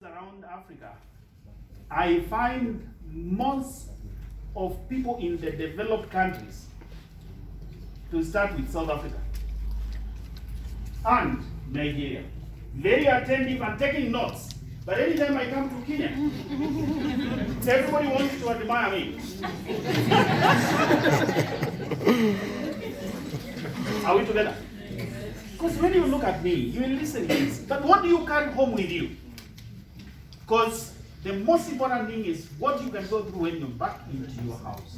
Around Africa, I find most of people in the developed countries, to start with South Africa and Nigeria, very attentive and taking notes. But anytime I come to Kenya, everybody wants to admire me. Are we together? Because when you look at me, you will listen to this. But what do you carry home with you? Because the most important thing is what you can go through when you're back into your house.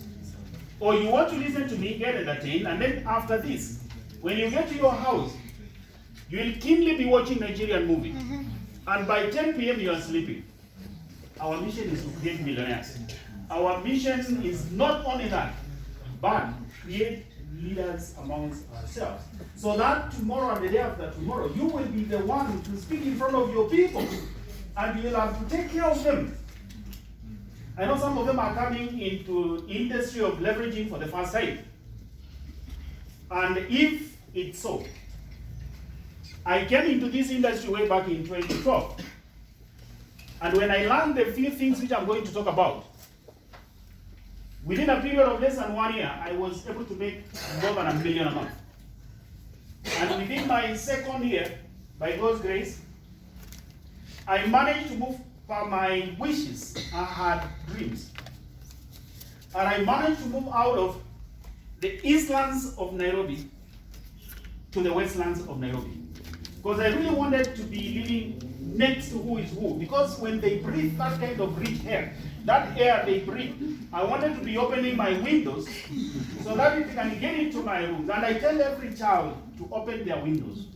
Or you want to listen to me, get entertained, and then after this, when you get to your house, you will keenly be watching Nigerian movie. And by 10 p.m. you are sleeping. Our mission is to create millionaires. Our mission is not only that, but create leaders amongst ourselves. So that tomorrow and the day after tomorrow, you will be the one to speak in front of your people. And you will have to take care of them. I know some of them are coming into industry of leveraging for the first time. And if it's so, I came into this industry way back in 2012. And when I learned the few things which I'm going to talk about, within a period of less than 1 year, I was able to make more than $1 million a month. And within my second year, by God's grace, I managed to move for my wishes. I had dreams. And I managed to move out of the eastlands of Nairobi to the westlands of Nairobi. Because I really wanted to be living next to who is who. Because when they breathe that kind of rich air, that air they breathe, I wanted to be opening my windows so that it can get into my rooms. And I tell every child to open their windows.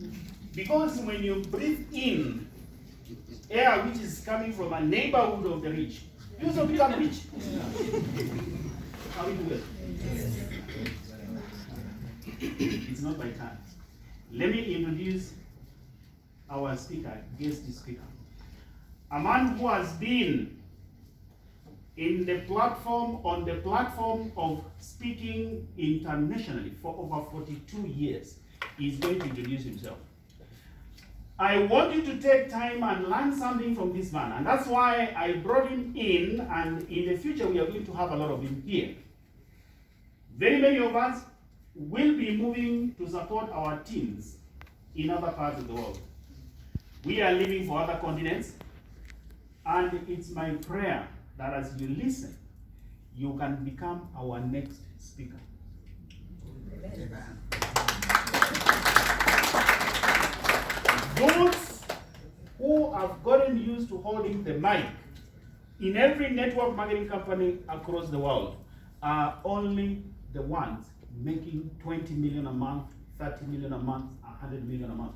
Because when you breathe in air which is coming from a neighborhood of the rich, you also become rich. How we do it? It's not by chance. Let me introduce our speaker, guest speaker. A man who has been on the platform of speaking internationally for over 42 years. He's going to introduce himself. I want you to take time and learn something from this man, and that's why I brought him in, and in the future we are going to have a lot of him here. Very many of us will be moving to support our teams in other parts of the world. We are leaving for other continents, and it's my prayer that as you listen, you can become our next speaker. Amen. Those who have gotten used to holding the mic in every network marketing company across the world are only the ones making 20 million a month, 30 million a month, 100 million a month.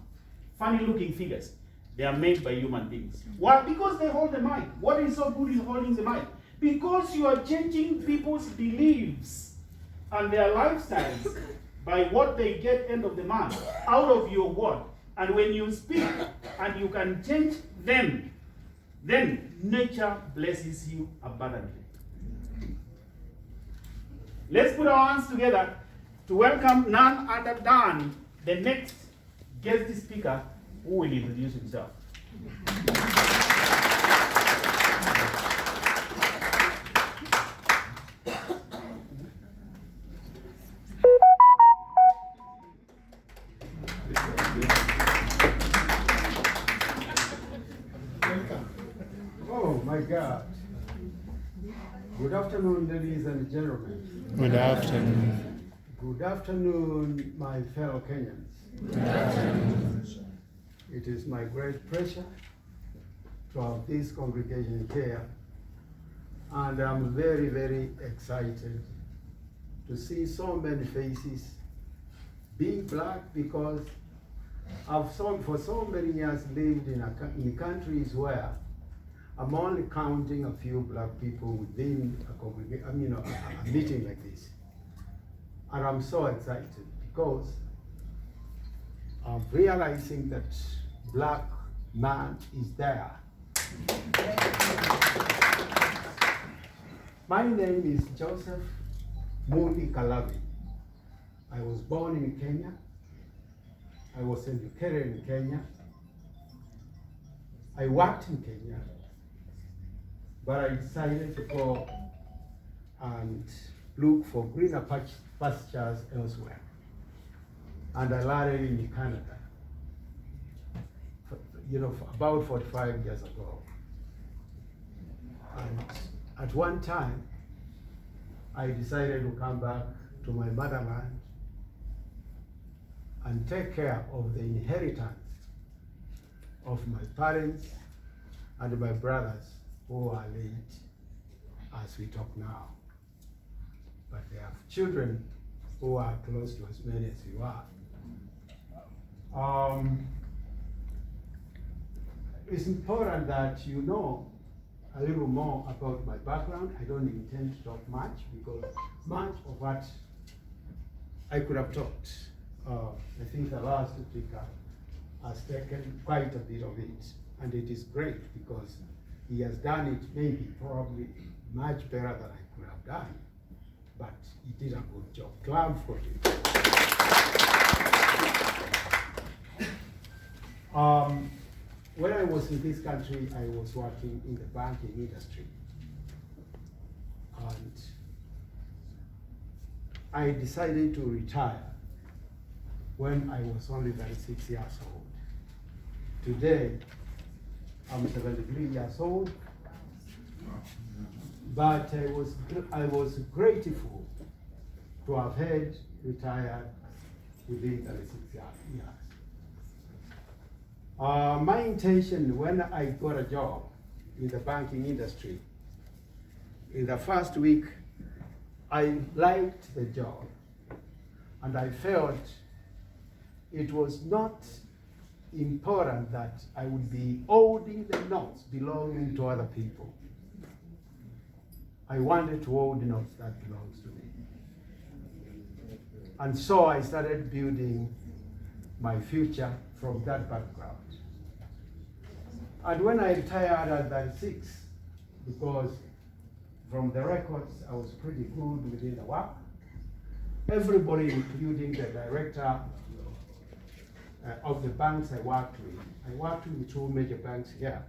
Funny looking figures. They are made by human beings. Why? Because they hold the mic. What is so good in holding the mic? Because you are changing people's beliefs and their lifestyles by what they get end of the month out of your word. And when you speak and you can change them, then nature blesses you abundantly. Let's put our hands together to welcome none other than the next guest speaker who will introduce himself. Oh my God. Good afternoon, ladies and gentlemen. Good afternoon. Good afternoon, my fellow Kenyans. Good afternoon. It is my great pleasure to have this congregation here. And I'm very, very excited to see so many faces being black, because I've for so many years lived in countries where I'm only counting a few black people within a congregation, a meeting like this. And I'm so excited because I'm realizing that black man is there. My name is Joseph Muli Kalevi. I was born in Kenya. I was educated in Kenya. I worked in Kenya. but I decided to go and look for greener pastures elsewhere. And I landed in Canada, about 45 years ago. And at one time, I decided to come back to my motherland and take care of the inheritance of my parents and my brothers who are late as we talk now. But they have children who are close to as many as you are. It's important that you know a little more about my background. I don't intend to talk much because much of what I could have talked, I think the last speaker has taken quite a bit of it. And it is great because he has done it maybe probably much better than I could have done. But he did a good job. Clap for him. When I was in this country, I was working in the banking industry. And I decided to retire when I was only 36 years old. Today, I'm 73 years old, but I was grateful to have had retired within 36 years. My intention when I got a job in the banking industry, in the first week, I liked the job and I felt it was not important that I would be holding the notes belonging to other people. I wanted to hold the notes that belongs to me. And so I started building my future from that background. And when I retired at 36, because from the records I was pretty good within the work, everybody, including the director of the banks I worked with two major banks here.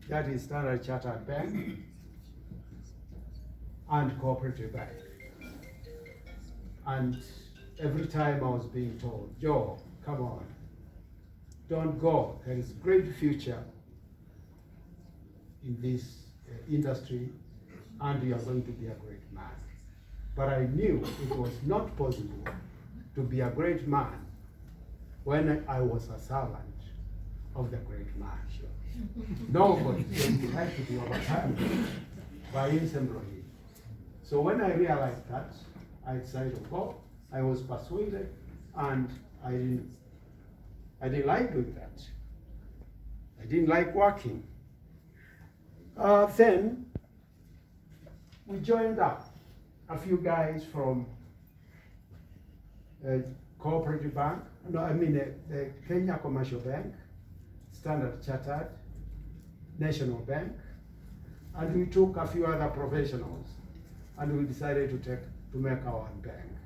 That is Standard Chartered Bank and Cooperative Bank. And every time I was being told, Joe, come on, don't go. There is great future in this industry and you are going to be a great man. But I knew it was not possible to be a great man when I was a servant of the great man. Nobody would like to be overcome by his employee. So when I realized that, I decided to go. I was persuaded, and I didn't like doing that. I didn't like working. Then we joined up a few guys from Cooperative Bank, the Kenya Commercial Bank, Standard Chartered, National Bank, and we took a few other professionals, and we decided to make our own bank.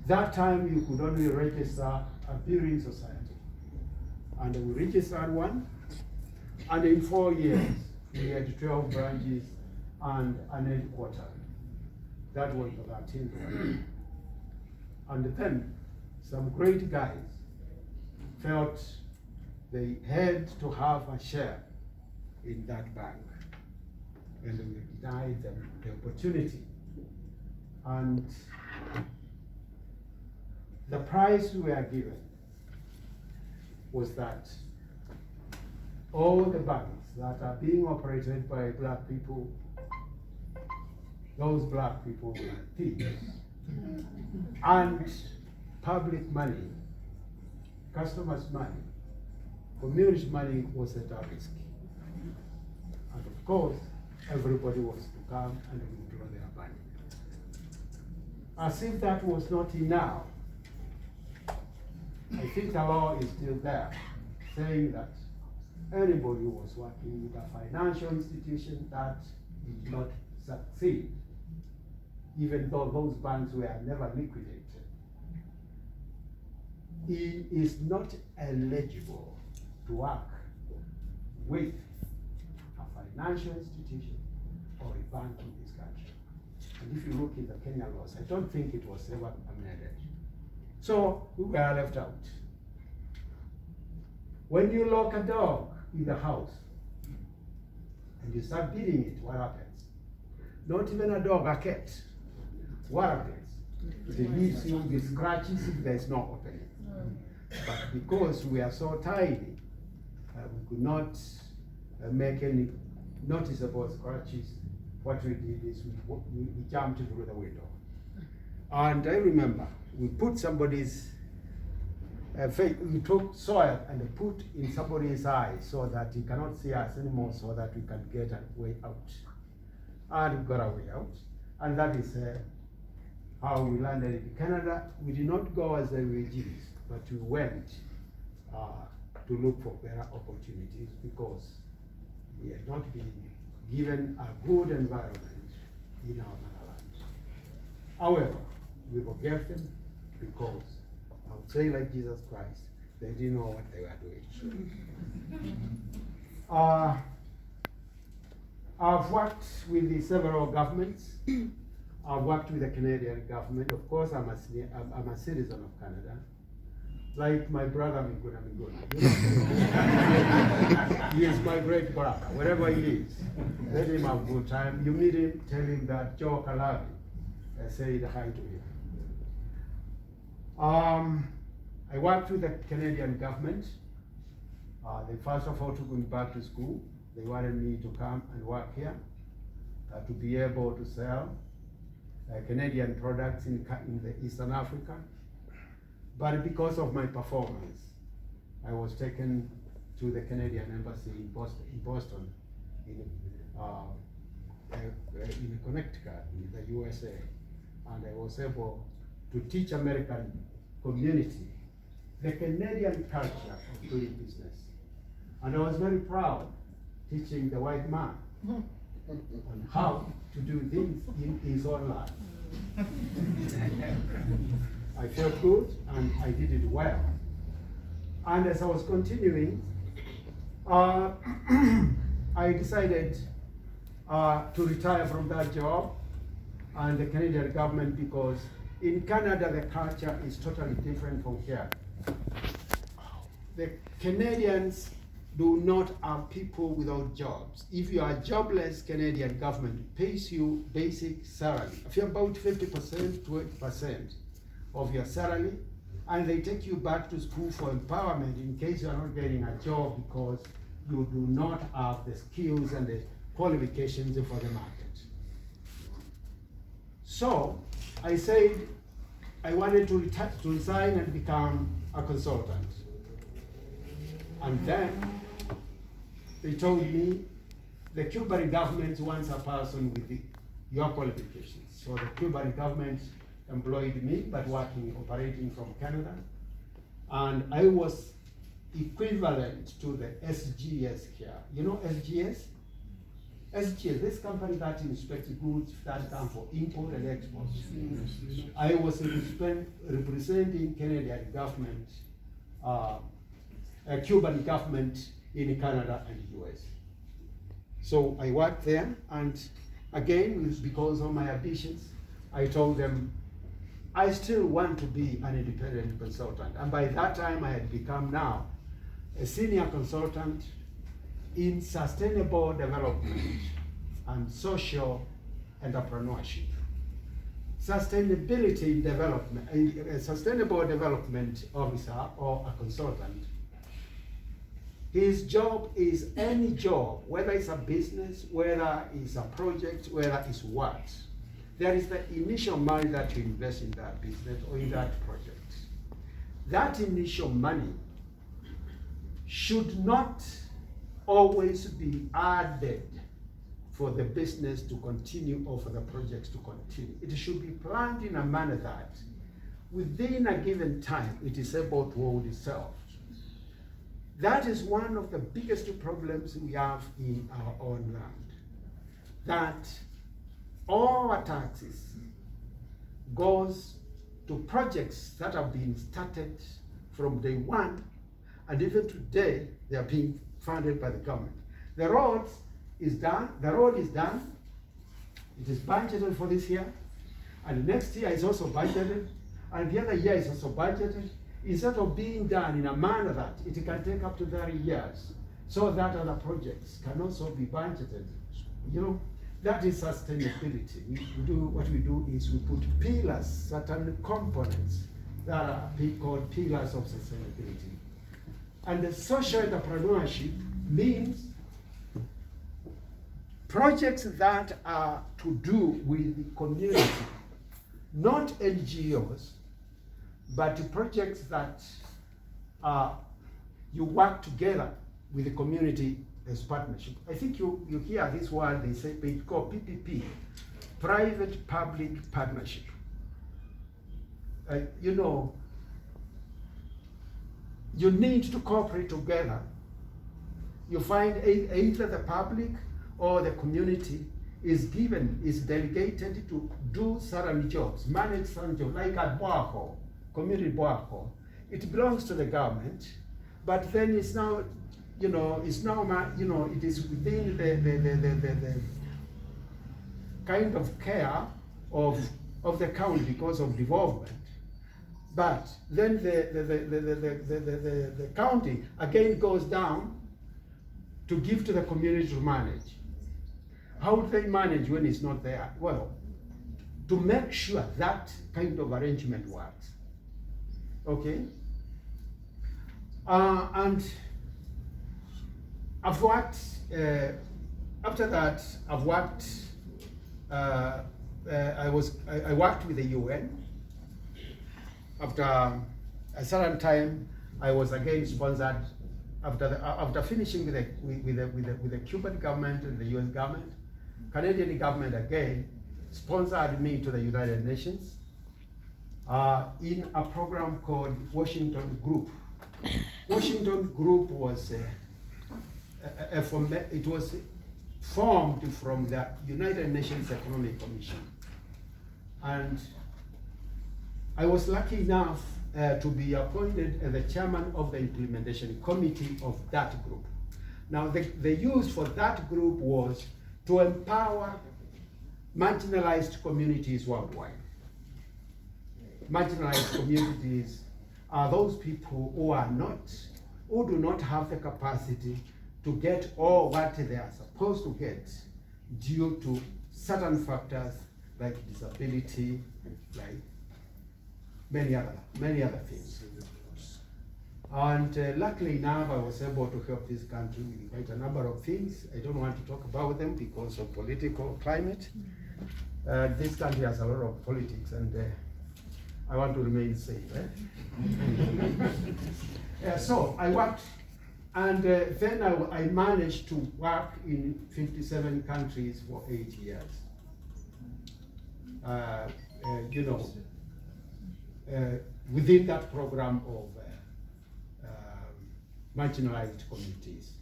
That time you could only register a building society, and we registered one, and in 4 years we had 12 branches and an headquarters. That was the 13th one. And then some great guys felt they had to have a share in that bank, and we denied them the opportunity. And the prize we were given was that all the banks that are being operated by black people, those black people were thieves. And public money, customers' money, community money was at risk. And of course, everybody was to come and withdraw their money. As if that was not enough, I think the law is still there, saying that anybody who was working with a financial institution that did not succeed, even though those banks were never liquidated, he is not eligible to work with financial institution or a bank in this country. And if you look in the Kenya laws, I don't think it was ever amended. So we were left out. When you lock a dog in the house and you start beating it, what happens? Not even a dog, a cat. What happens? It leaves you with scratches if there's no opening. But because we are so tidy, we could not make any noticeable scratches. What we did is we jumped through the window. And I remember we put somebody's face, we took soil and put in somebody's eye so that he cannot see us anymore, so that we can get a way out. And we got a way out. And that is how we landed in Canada. We did not go as refugees, but we went to look for better opportunities because we had not been given a good environment in our motherland. However, we forgave them because I would say, like Jesus Christ, they didn't know what they were doing. I've worked with the several governments. I've worked with the Canadian government. Of course, I'm a citizen of Canada. Like my brother Miguna. He is my great brother, wherever he is. Let him have a good time. You meet him, tell him that Joe Kalevi said hi to him. I worked with the Canadian government. They first of all took me back to school. They wanted me to come and work here to be able to sell Canadian products in the Eastern Africa. But because of my performance, I was taken to the Canadian embassy in Boston, in Connecticut, in the USA, and I was able to teach American community the Canadian culture of doing business. And I was very proud teaching the white man on how to do things in his own life. I felt good and I did it well. And as I was continuing, I decided to retire from that job and the Canadian government, because in Canada the culture is totally different from here. The Canadians do not have people without jobs. If you are jobless, Canadian government pays you basic salary. If you're about 50% to 80% of your salary, and they take you back to school for empowerment in case you're not getting a job because you do not have the skills and the qualifications for the market. So I said I wanted to resign and become a consultant. And then they told me the Cuban government wants a person with your qualifications. So the Cuban government employed me, but operating from Canada. And I was equivalent to the SGS here. You know SGS? SGS, this company that inspects goods that come for import and export. I was representing Canadian government, Cuban government in Canada and US. So I worked there, and again, because of my ambitions, I told them I still want to be an independent consultant. And by that time, I had become now a senior consultant in sustainable development and social entrepreneurship. Sustainability development, a sustainable development officer or a consultant, his job is any job, whether it's a business, whether it's a project, whether it's what. There is the initial money that you invest in that business or in that project. That initial money should not always be added for the business to continue or for the projects to continue. It should be planned in a manner that within a given time it is able to hold itself. That is one of the biggest problems we have in our own land. That all our taxes goes to projects that have been started from day one, and even today they are being funded by the government. The roads is done, the road is done, it is budgeted for this year, and next year is also budgeted, and the other year is also budgeted, instead of being done in a manner that it can take up to 30 years, so that other projects can also be budgeted. You know, that is sustainability. What we do is we put pillars, certain components that are called pillars of sustainability. And the social entrepreneurship means projects that are to do with the community, not NGOs, but projects that you work together with the community as partnership. I think you hear this word, they say it's called PPP, private-public partnership. You know, you need to cooperate together. You find either the public or the community is delegated to do certain jobs, manage certain jobs, like at Boaco, community Boaco. It belongs to the government, but then it's now, you know, it is within the kind of care of the county because of development. But then the county again goes down to give to the community to manage. How do they manage when it's not there? Well, to make sure that kind of arrangement works. Okay? And I've worked, after that, I've worked, I worked with the UN. After a certain time, I was again sponsored, after finishing with the Cuban government and the US government, Canadian government again sponsored me to the United Nations in a program called Washington Group. Washington Group was it was formed from the United Nations Economic Commission, and I was lucky enough to be appointed as the chairman of the implementation committee of that group. Now, the use for that group was to empower marginalized communities worldwide. Marginalized communities are those people who do not have the capacity to get all what they are supposed to get due to certain factors like disability, like many other things. And luckily enough, I was able to help this country with quite a number of things. I don't want to talk about them because of political climate. This country has a lot of politics, and I want to remain safe. So I worked, and then I managed to work in 57 countries for 8 years. You know, within that program of marginalized communities.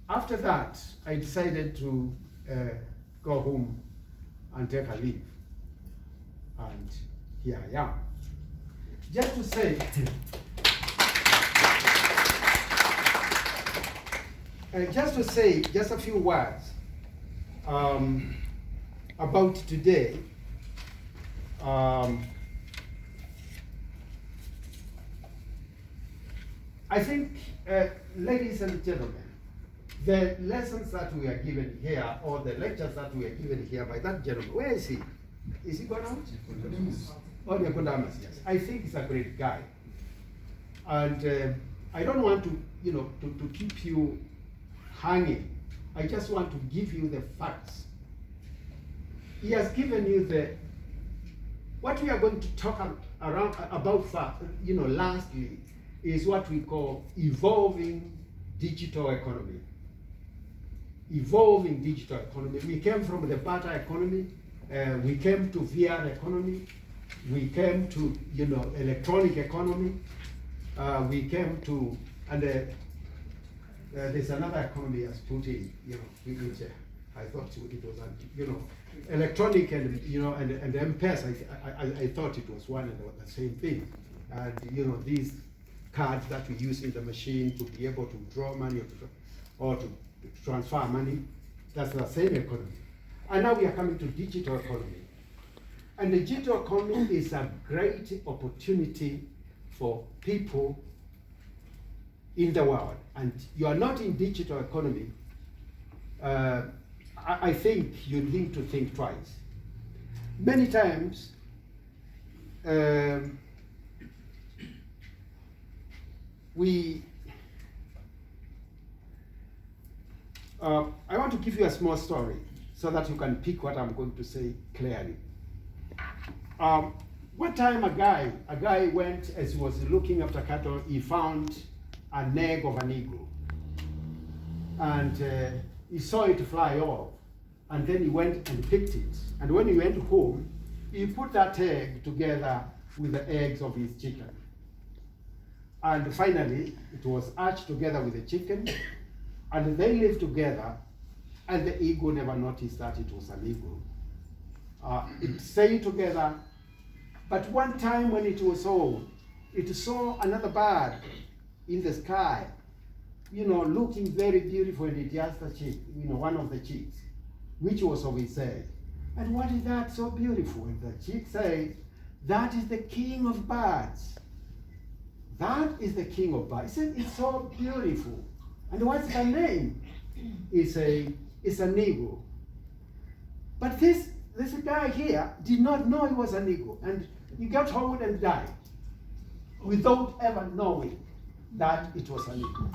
After that, I decided to go home and take a leave, and here I am. Just to say, just a few words about today. I think, ladies and gentlemen, the lessons that we are given here, or the lectures that we are given here by that gentleman, where is he? Is he gone out? Oh, Nicodemus, yes. I think he's a great guy. And I don't want to, to keep you hanging. I just want to give you the facts. He has given you what we are going to talk about lastly, is what we call evolving digital economy. Evolving digital economy. We came from the barter economy, we came to VR economy, we came to electronic economy, we came to, and there's another economy as put in, which I thought it was, electronic and M-Pesa. I thought it was one and the same thing, and these cards that we use in the machine to be able to draw money or to transfer money. That's the same economy. And now we are coming to digital economy. And the digital economy is a great opportunity for people in the world. And you are not in digital economy, I think you need to think twice. Many times, I want to give you a small story so that you can pick what I'm going to say clearly. One time a guy went, as he was looking after cattle, he found an egg of an eagle. And he saw it fly off. And then he went and picked it. And when he went home, he put that egg together with the eggs of his chicken. And finally, it was hatched together with the chicken. And they lived together. And the eagle never noticed that it was an eagle. It stayed together. But one time when it was old, it saw another bird in the sky, looking very beautiful, and it asked the chick, one of the chicks, which was of his egg. And what is that so beautiful? And the chick said, that is the king of birds. That is the king of birds. He said, it's so beautiful. And what's the name? It's an eagle. But this guy here did not know he was an eagle. And he got old and died without ever knowing that it was an eagle.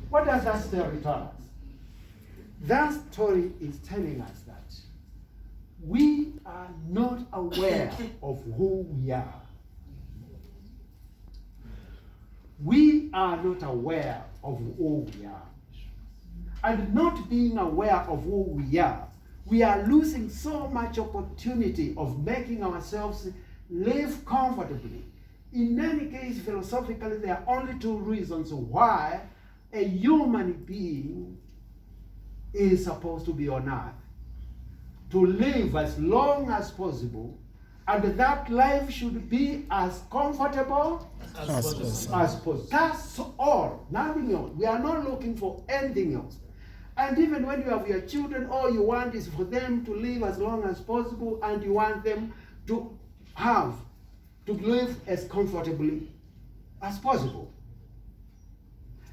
What does that story tell us? That story is telling us that we are not aware of who we are. We are not aware of who we are. And not being aware of who we are losing so much opportunity of making ourselves live comfortably. In any case, philosophically, there are only two reasons why a human being is supposed to be on earth. To live as long as possible, and that life should be as comfortable as possible. That's all, nothing else. We are not looking for anything else. And even when you have your children, all you want is for them to live as long as possible, and you want them to live as comfortably as possible.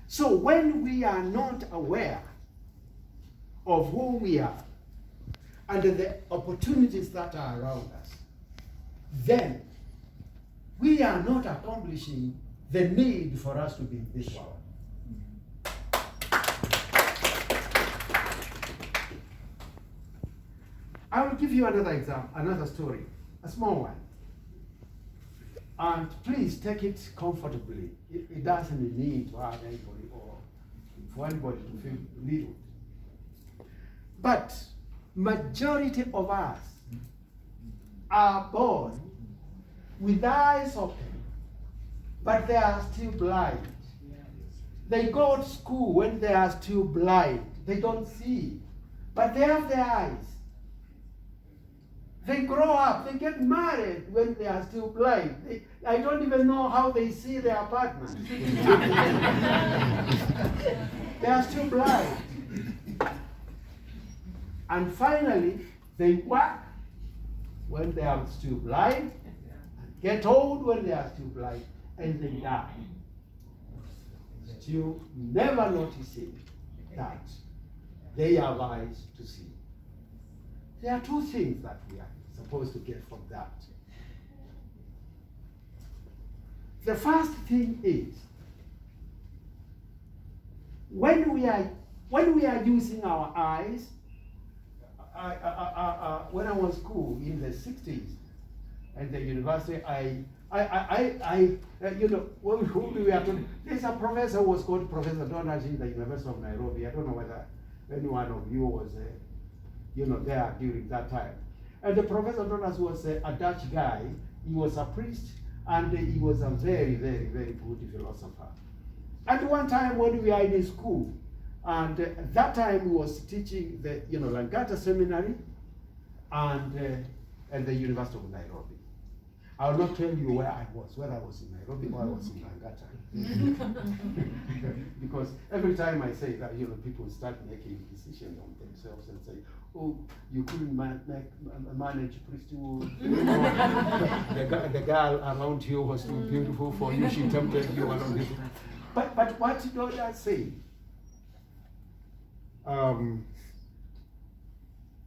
So when we are not aware of who we are and the opportunities that are around us, then we are not accomplishing the need for us to be in this world. I will give you another example, another story, a small one. And please take it comfortably. It doesn't need to hurt anybody or for anybody to feel belittled. But majority of us are born with eyes open, but they are still blind. They go to school when they are still blind. They don't see, but they have their eyes. They grow up, they get married when they are still blind. I don't even know how they see their partner. They are still blind. And finally, they work when they are still blind, get old when they are still blind, and they die. Still never noticing that they have eyes to see. There are two things that we are supposed to get from that. The first thing is, when we are using our eyes, when I was school in the 60s and the university, who we are talking, there's a professor who was called Professor Donald in the University of Nairobi. I don't know whether any one of you was there during that time. And the Professor Donald was a Dutch guy. He was a priest, and he was a very, very, very good philosopher. And one time when we were in school, and at that time he was teaching the Langata Seminary and the University of Nairobi. I will not tell you where I was, whether I was in Nairobi or I was in Langata. Because every time I say that, people start making decisions on themselves and say, oh, you couldn't manage priesthood. The girl around you was too beautiful for you, she tempted you along this. But what did God say?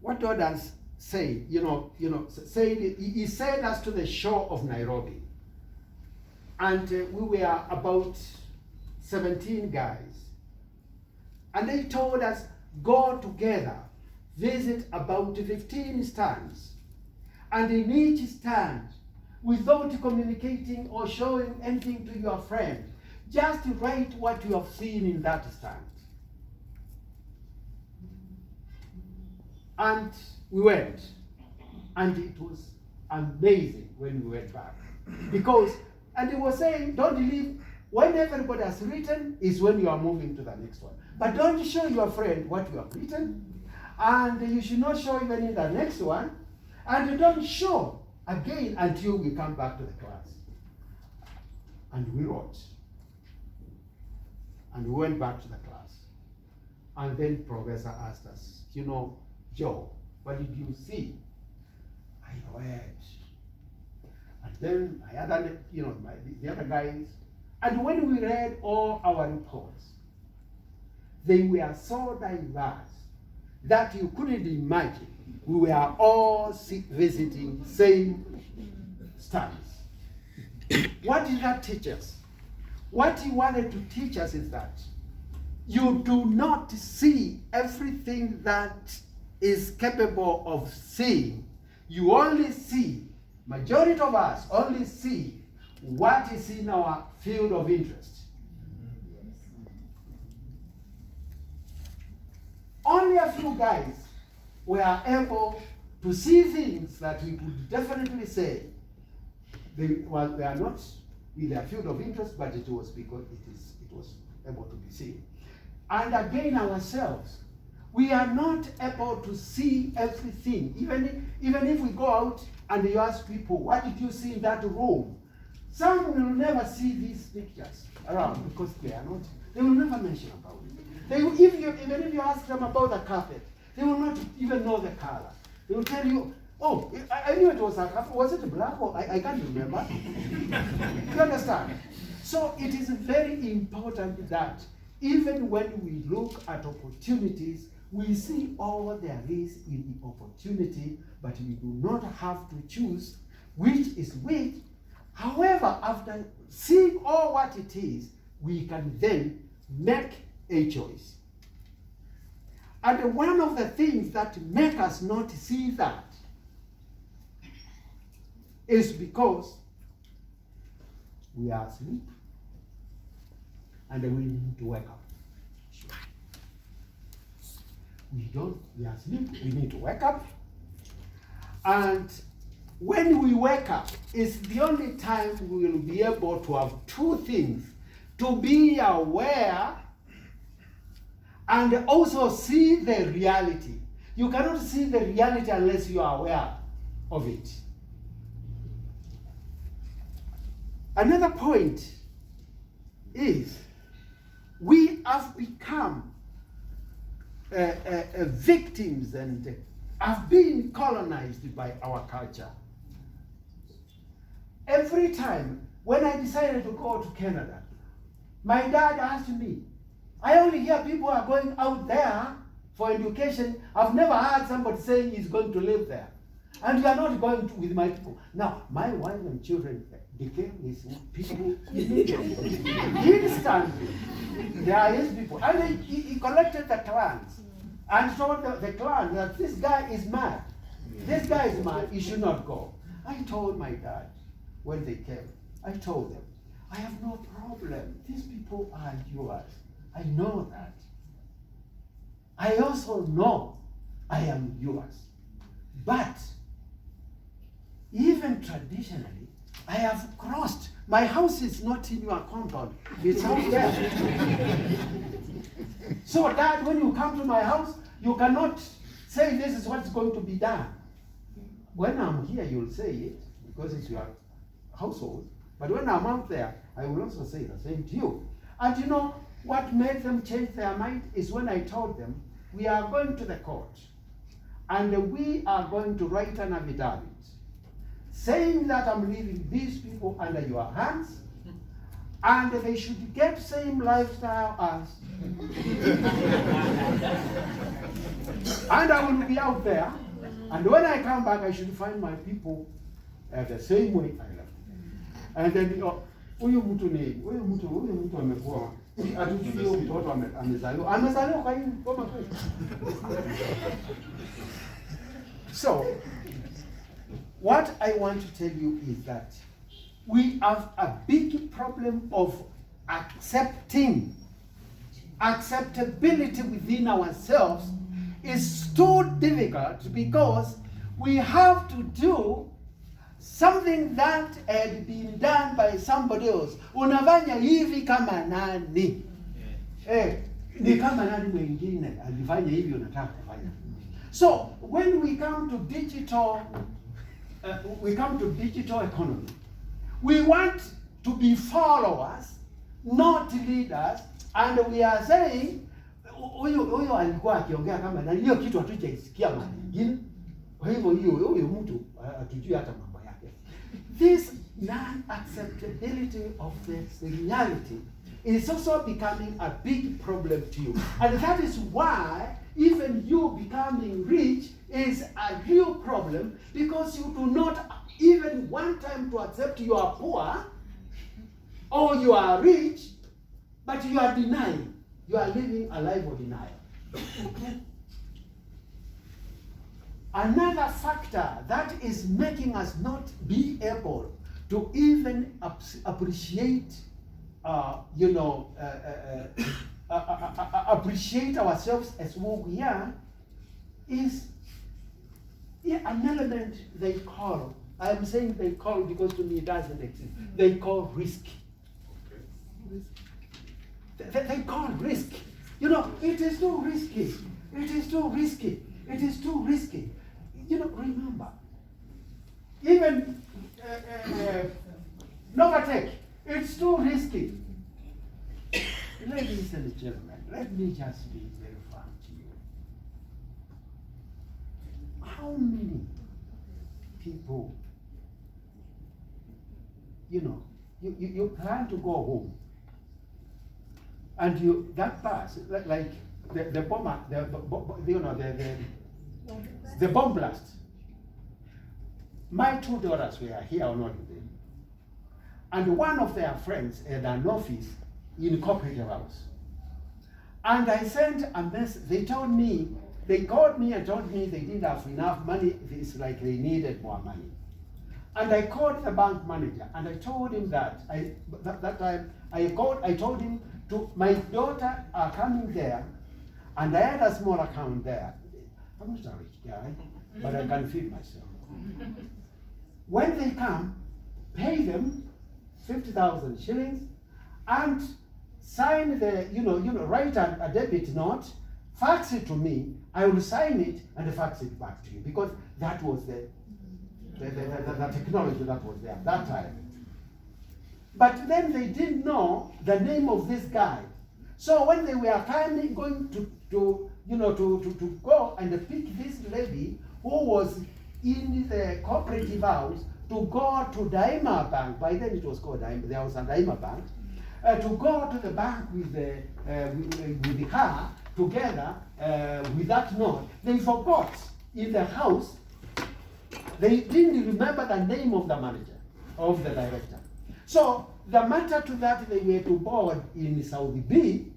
What God does say, he said us to the shore of Nairobi. And we were about 17 guys. And they told us, go together, visit about 15 stands. And in each stand, without communicating or showing anything to your friend, just write what you have seen in that stand. And we went. And it was amazing when we went back. And he was saying, don't leave. When everybody has written is when you are moving to the next one. But don't show your friend what you have written. And you should not show even in the next one. And you don't show again until we come back to the class. And we wrote. And we went back to the class. And then Professor asked us, Joe, what did you see? I read. And then I had, the other guys. And when we read all our reports, they were so diverse that you couldn't imagine. We were all visiting same stands. What did that teach us? What he wanted to teach us is that you do not see everything that is capable of seeing. You only see, majority of us only see what is in our field of interest. Only a few guys were able to see things that we could definitely say they are not in their field of interest, but it was because it was able to be seen. And again, ourselves, we are not able to see everything. Even if we go out and you ask people, what did you see in that room? Some will never see these pictures around because they will never mention about it. Even if you ask them about the carpet, they will not even know the color. They will tell you, oh, I knew it was a carpet. Was it black? Or I can't remember. You understand? So it is very important that even when we look at opportunities, we see all there is in the opportunity, but we do not have to choose which is which. However, after seeing all what it is, we can then make a choice. And one of the things that make us not see that is because we are asleep and we need to wake up. We are asleep, we need to wake up. And when we wake up, it's the only time we will be able to have two things: to be aware and also see the reality. You cannot see the reality unless you are aware of it. Another point is we have become victims and have been colonized by our culture. Every time when I decided to go to Canada, my dad asked me, I only hear people are going out there for education. I've never heard somebody saying he's going to live there. And you are not going to with my people. Now, my wife and children became his people immediately. Instantly. They are his people. And he collected the clans and told the clan that this guy is mad. This guy is mad, he should not go. I told my dad when they came, I told them, I have no problem. These people are yours. I know that. I also know I am yours. But even traditionally, I have crossed. My house is not in your compound. It's out there. So Dad, when you come to my house, you cannot say this is what's going to be done. When I'm here, you'll say it because it's your household, but when I'm out there, I will also say the same to you. And you know what made them change their mind is when I told them, we are going to the court, and we are going to write an affidavit saying that I'm leaving these people under your hands, and they should get same lifestyle as. And I will be out there, and when I come back, I should find my people the same way I left. And then huyu mtu amekuwa atujui mtoto amezaliwa kwa hiyo kama kweli. So what I want to tell you is that we have a big problem of acceptability within ourselves is too difficult because we have to do something that had been done by somebody else. Unafanya hivi kama nani? Ni kama nani mwingine alifanya hivi unataka kufanya. So when we come to digital economy, we want to be followers, not leaders, and we are saying huyo alikuwa akiongea kama nani, hiyo kitu hatujaisikia mara nyingine. Kwa hivyo huyo mtu hatujui hata mambo yake. This non-acceptability of the reality is also becoming a big problem to you. And that is why even you becoming rich is a real problem, because you do not even want time to accept you are poor or you are rich, but you are denying. You are living a life of denial. Another factor that is making us not be able to even appreciate, appreciate ourselves as who we are is an element they call, I am saying they call because to me it doesn't exist, they call risk. They call risk. You know, it is too risky. It is too risky. It is too risky. You know, remember, even Novatech, it's too risky. Ladies and gentlemen, let me just be very frank to you. How many people, you plan to go home, and that bus, like the bomber, the bomb blast. My two daughters were here on holiday, and one of their friends had an office in Cooperative House. And I sent a message. They called me and told me they didn't have enough money. It's like they needed more money. And I called the bank manager and I told him that I told him my daughter are coming there, and I had a small account there. I'm not a rich guy, but I can feed myself. When they come, pay them 50,000 shillings and sign write a debit note, fax it to me, I will sign it and fax it back to you, because that was the technology that was there at that time. But then they didn't know the name of this guy. So when they were going to go and pick this lady who was in the Cooperative House to go to Daima Bank, by then it was called Daima, there was a Daima Bank, to go to the bank with her together with that note, they forgot in the house, they didn't remember the name of the manager, of the director. So the matter to that, they were to board in Saudi B,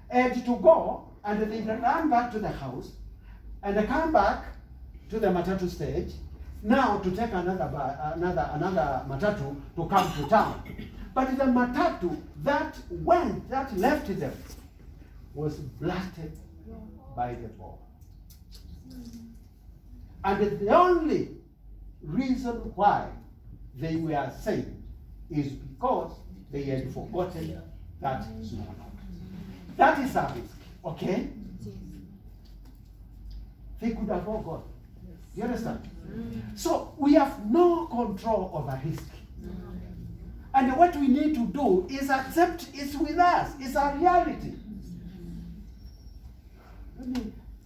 and to go, and they ran back to the house, and they come back to the matatu stage, now to take another matatu to come to town. But the matatu that left them was blasted by the bomb. And the only reason why they were saved is because they had forgotten that small note. That is a risk, okay? They could have forgotten. You understand? So we have no control over risk. And what we need to do is accept it's with us. It's our reality.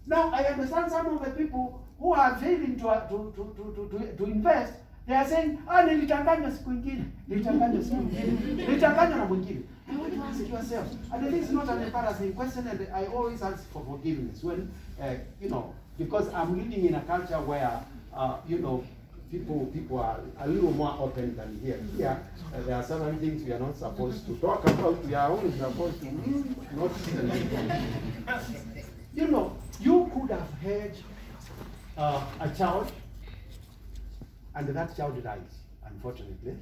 Now, I understand some of the people who are failing to invest. They are saying, nilichanganya siku ingine, nilichanganya siku ingine, nilichanganya na mwingine. I want to ask yourself, and this is not an embarrassing question, and I always ask for forgiveness when, because I'm living in a culture where, people are a little more open than here. Here, there are certain things we are not supposed to talk about. We are only supposed to not you could have had a child, and that child dies, unfortunately.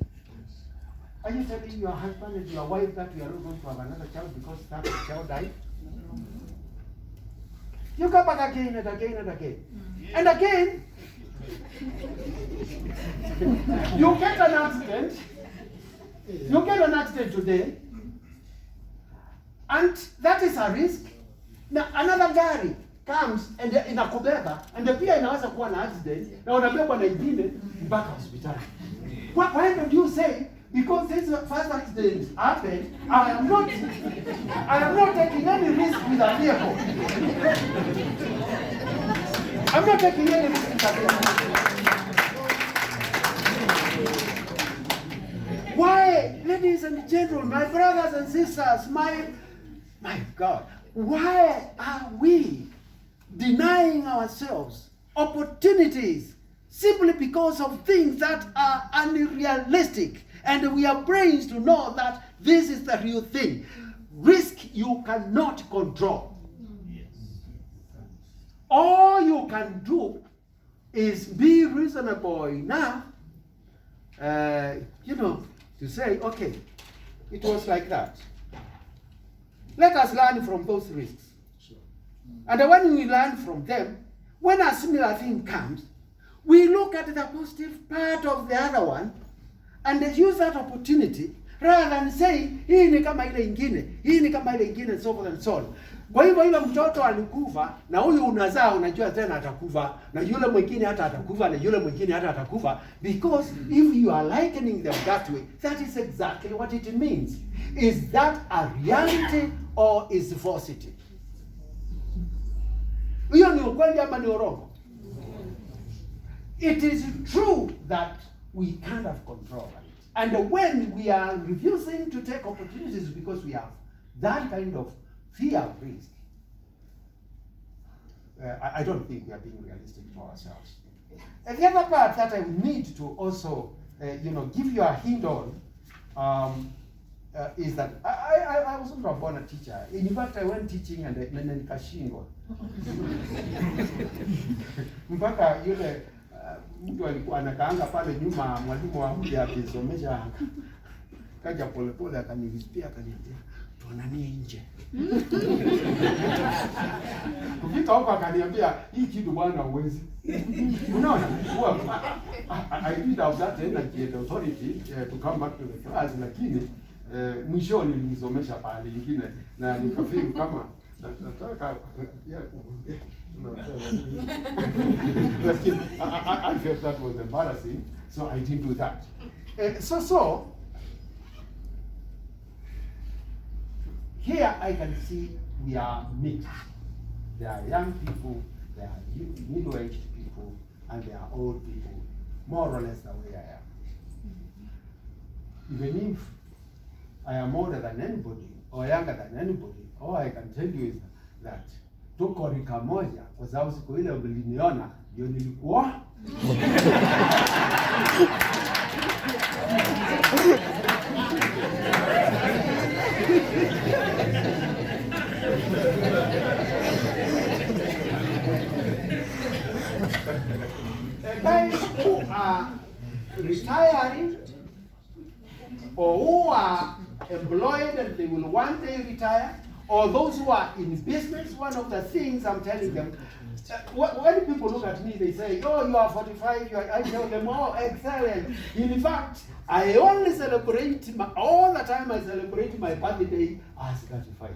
Are you telling your husband and your wife that you are not going to have another child because that child died? You come back again and again and again. And again, you get an accident. You get an accident today, and that is a risk. Now another gari comes and inakubeba and pia inaweza kuwa na accident na unabebwa na ingine mpaka hospitali. Why don't you say, because this first accident happened, I am not taking any risk with a vehicle. I'm not taking any risk with a vehicle. Why, ladies and gentlemen, my brothers and sisters, my God, why are we denying ourselves opportunities simply because of things that are unrealistic? And we have brains to know that this is the real thing. Risk you cannot control. Yes. All you can do is be reasonable enough, to say, okay, it was like that. Let us learn from those risks. Sure. And when we learn from them, when a similar thing comes, we look at the positive part of the other one and use that opportunity rather than saying, hii ni kama ile ingine, hii ni kama ile ingine, so forth and so on. Kwa hivyo ile mtoto alikufa na huyu unazaa unajua tena atakufa na yule mwingine hata atakufa na yule mwingine hata atakufa, because if you are likening them that way, that is exactly what it means. Is that a reality or is falsity? Hiyo ni ukweli ama ni urongo? It is true that we can't have control of it. And when we are refusing to take opportunities because we have that kind of fear of risk, I don't think we are being realistic to ourselves. And the other part that I need to also, give you a hint on, is that I was not born a teacher. In fact, I went teaching and nikashindwa. Mpaka yule mtu alikuwa anakaanga pale nyuma, mwalimu wa mmoja akisomesha, kaja polepole akanilipia akaniambia, tuonanie nje. Kufika huko akaniambia, hii kitu bwana huwezi. Unaona? I did have that energy and authority to come back to the class, lakini mwishoni nilisomesha pale nyingine na nikafeel kama nataka I felt that was embarrassing, so I didn't do that. So here I can see we are mixed. There are young people, there are middle-aged people, and there are old people, more or less the way I am. Even if I am older than anybody or younger than anybody, all I can tell you is that tuko rika moja, kwa sababu siku ile uliniona ndio nilikuwa guys who are retiring or who are employed and they will one day retire, or those who are in business, one of the things I'm telling them, when people look at me, they say, oh, you are 45, I tell them, oh, excellent. In fact, I only celebrate, all the time I celebrate my birthday as 35.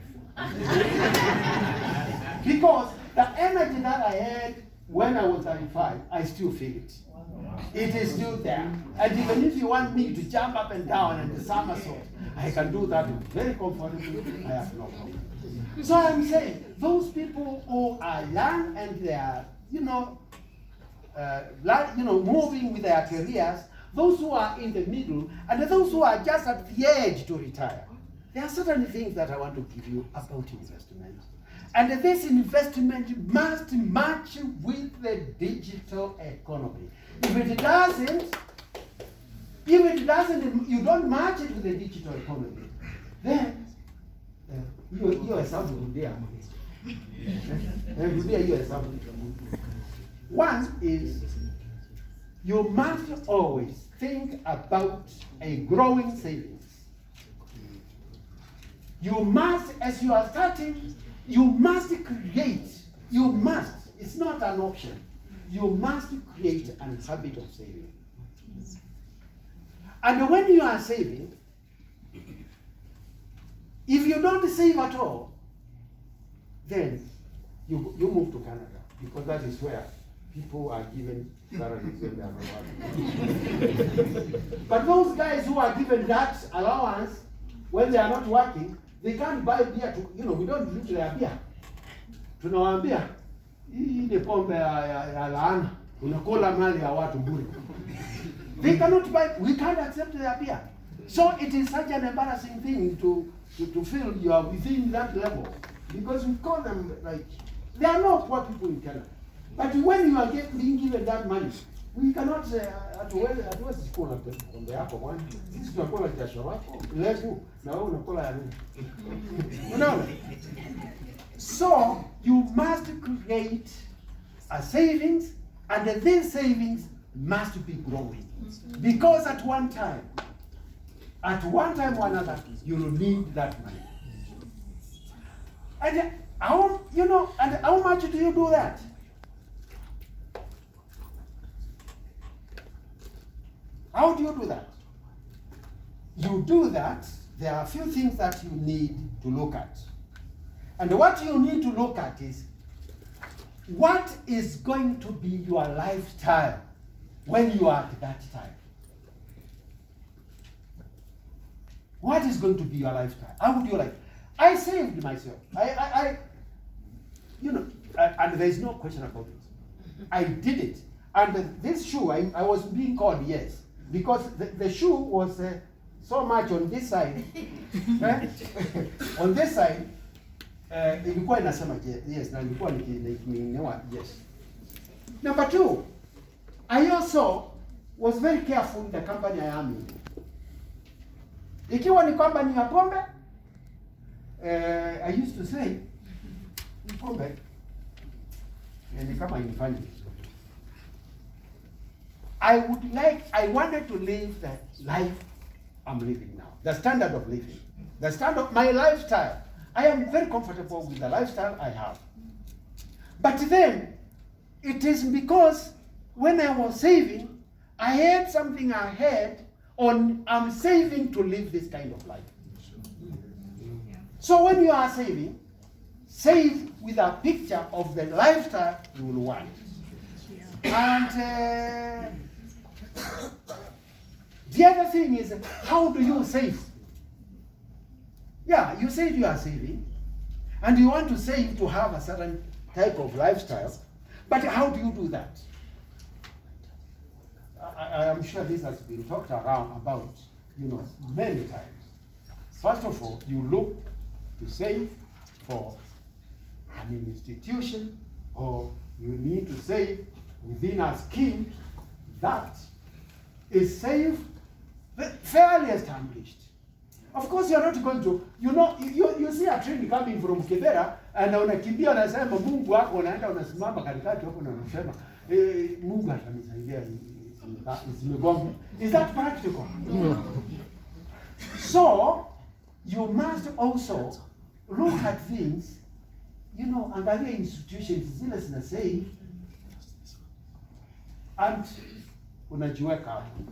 Because the energy that I had when I was 35, I still feel it. It is still there. And even if you want me to jump up and down and somersault, I can do that very comfortably. I have no problem. So I'm saying, those people who are young and they are, moving with their careers, those who are in the middle, and those who are just at the edge to retire, there are certain things that I want to give you about investment. And this investment must match with the digital economy. If it doesn't, you don't match it with the digital economy, then you are something there. One is, you must always think about a growing savings. You must, as you are starting, you must create, it's not an option. You must create a habit of saving. And when you are saving, if you don't save at all, then you move to Canada, because that is where people are given salaries when they are not working. But those guys who are given that allowance when they are not working, they can't buy beer we don't drink their beer. Tunawaambia, hii ni pombe ya laana, unakula mali ya watu bure. They cannot buy, we can't accept their beer. So it is such an embarrassing thing to feel you are within that level. Because we call them like, they are not poor people in Canada. But when you are being given that money, we cannot say, hatuwezi sikula pombe yako bwana. Sisi tunakula jasho lako, levu, na wewe unakula ya nini? Unaona? So, you must create a savings, and these savings must be growing. Because at one time or another, you will need that money. And how much do you do that? How do you do that? You do that, there are a few things that you need to look at. And what you need to look at is, what is going to be your lifestyle when you are at that time? What is going to be your lifestyle? How would you like? I saved myself. And there is no question about it. I did it. And this shoe, I was being called yes, because the shoe was so much on this side. On this side, ilikuwa inasema yes, na ilikuwa nikinewa yes. Number two, I also was very careful in the company I am in. Ikiwa ni kwamba ni ya pombe, I used to say, pombe, ni kama inifanya. I wanted to live the life I'm living now. The standard of living. The standard of my lifestyle. I am very comfortable with the lifestyle I have. But then, it is because when I was saving, I had something I had on, I'm saving to live this kind of life. So when you are saving, save with a picture of the lifestyle you will want. And the other thing is, how do you save? Yeah, you said you are saving, and you want to save to have a certain type of lifestyle, but how do you do that? I am sure this has been talked around about, many times. First of all, you look to save for an institution, or you need to save within a scheme that is safe, fairly established. Of course, you're not going to, you see a train coming from Kibera, and unakimbia unasema Mungu wako, unaenda unasimama katikati hapo na unasema Mungu atanisaidia zimegomba. Is that practical? No. So, you must also look at things, angalia institutions zile zina save, and unajiweka hapo.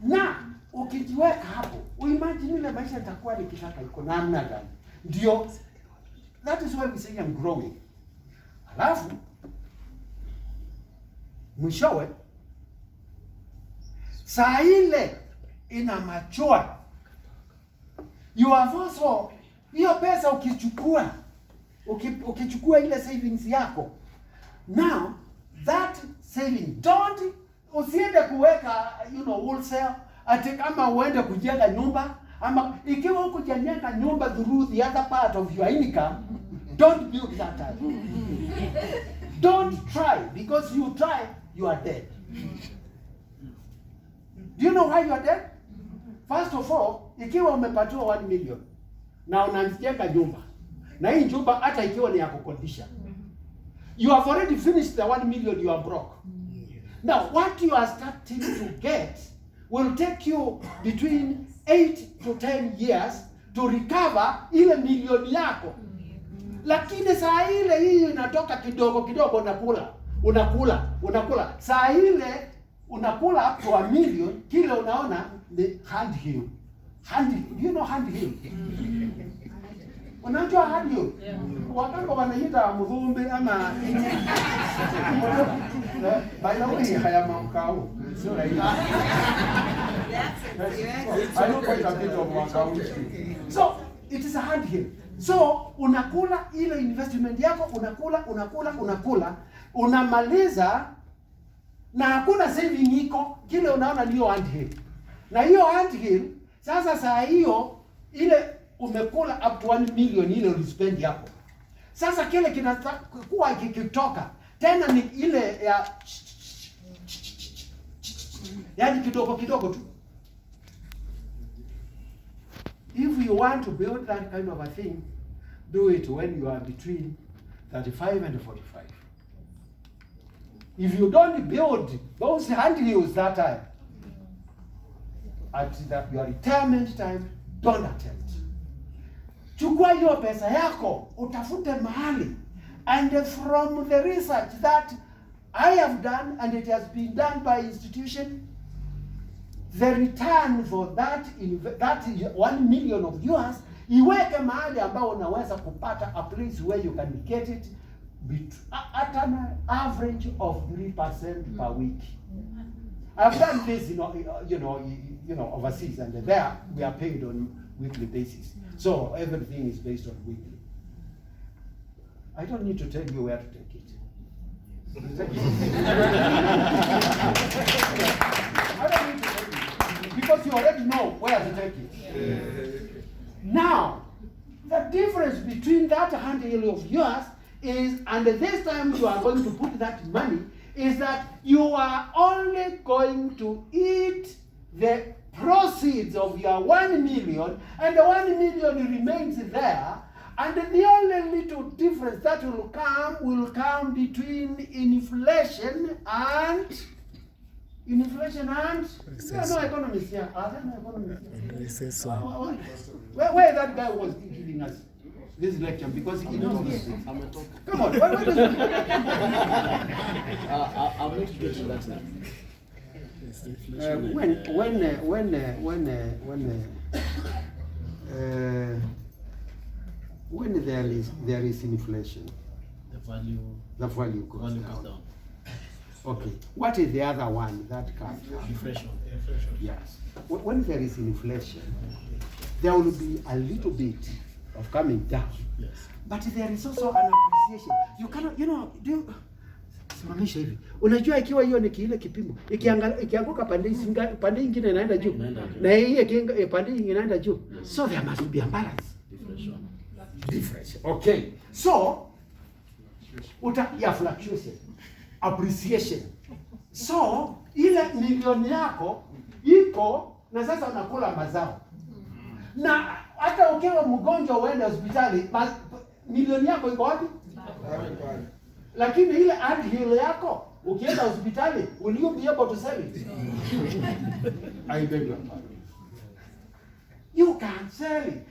Na ukijiweka hapo, uimagine ile maisha itakuwa nikitaka iko namna gani. Ndio, that is why we say I'm growing. Alafu mwishowe saa ile ina machua, you have also, hiyo pesa ukichukua ile savings yako, now that saving, usiende kuweka wholesale, ati kama uende kujenga nyumba, ama ikiwa huko kujenga nyumba through the other part of your income, don't build that time. Don't try, because you try, you are dead. Do you know why you are dead? First of all, ikiwa umepatiwa 1 million na unajenga nyumba, na hii nyumba hata ikiwa ni ya kukodisha, you have already finished the 1 million, you are broke. Now, what you are starting to get will take you between 8 to 10 years to recover ile milioni yako. Lakini saa ile hii inatoka kidogo kidogo, unakula. Saa ile unakula up to 1 million, kile unaona ni hand heel. Do you know hand heel? Unajua hand heel? Wakati wanaita mvumbi ama by the way, haya mamkao. So like I don't quite a bit of makao. So it is a hand heel. So unakula ile investment yako, unakula, unamaliza na hakuna saving iko, kile unaona ndio hand heel. Na hiyo hand heel sasa saa hiyo ile umekula up to 1 million ile ulispend yako. Sasa kile kinakuwa kikitoka tena ni ile ya yaani kidogo kidogo tu. If you want to build that kind of a thing, do it when you are between 35 and 45. If you don't build those hand heels that time, at your retirement time, don't attempt. Chukua hiyo pesa yako, utafute mahali. And from the research that I have done, and it has been done by institution, the return for that 1 million of yours, iweke mahali ambao unaweza kupata a place where you can get it at an average of 3% per week. I've done this, overseas, and there we are paid on weekly basis. So everything is based on weekly. I don't need to tell you where to take it. I don't need to tell you, because you already know where to take it. Now, the difference between that hand heel of yours is, and this time you are going to put that money, is that you are only going to eat the proceeds of your 1 million, and the 1 million remains there, and the only little difference that will come between inflation and there are no economists here. Are there no economists here? Where that guy was giving us this lecture, because he knows this. Come on, why does I'll make you get to that now. When there is inflation, the value goes down. Okay. What is the other one that comes down? Inflation. Yes. When there is inflation, there will be a little bit of coming down. Yes. But there is also an appreciation. You cannot, simamisha hivi. Unajua ikiwa hiyo ni kile kipimo, ikianguka pande nyingine inaenda juu. Na hii pande nyingine inaenda juu. So there must be a balance. Difference. Okay. So fluctuation, appreciation. So ile milioni yako iko na sasa unakula mazao. Na hata ukiwa mgonjwa uende hospitali, milioni yako iko wapi? Lakini ile hand heel yako ukienda hospitali, will you be able to sell it? I beg your pardon. You can't sell it.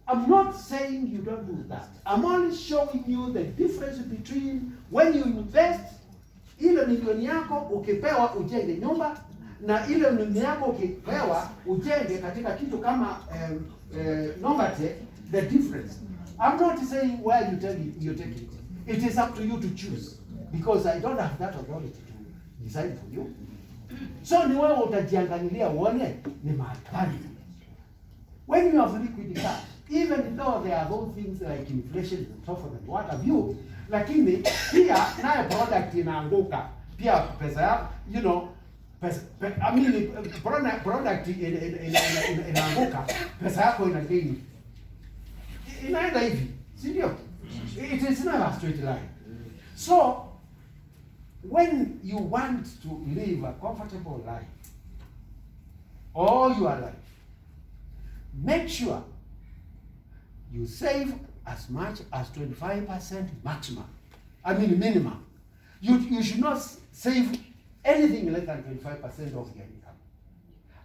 I'm not saying you don't do that. I'm only showing you the difference between when you invest, ile milioni yako ukipewa ujenge nyumba, na ile milioni yako ukipewa ujenge katika kitu kama Novatech, the difference. I'm not saying where you take it. It is up to you to choose, because I don't have that authority to decide for you. So ni wewe utajiangalilia uone ni mahali. When you have liquid cash, even though there are those things like inflation and so forth and what have you, lakini pia nayo product inaanguka. Pia pesa yako, you know, product inaanguka, pesa yako ina gain. Inaenda hivi, si ndio? It is not a straight line. So when you want to live a comfortable life all your life, make sure you save as much as 25% maximum. I mean minimum. You should not save anything less than 25% of your income.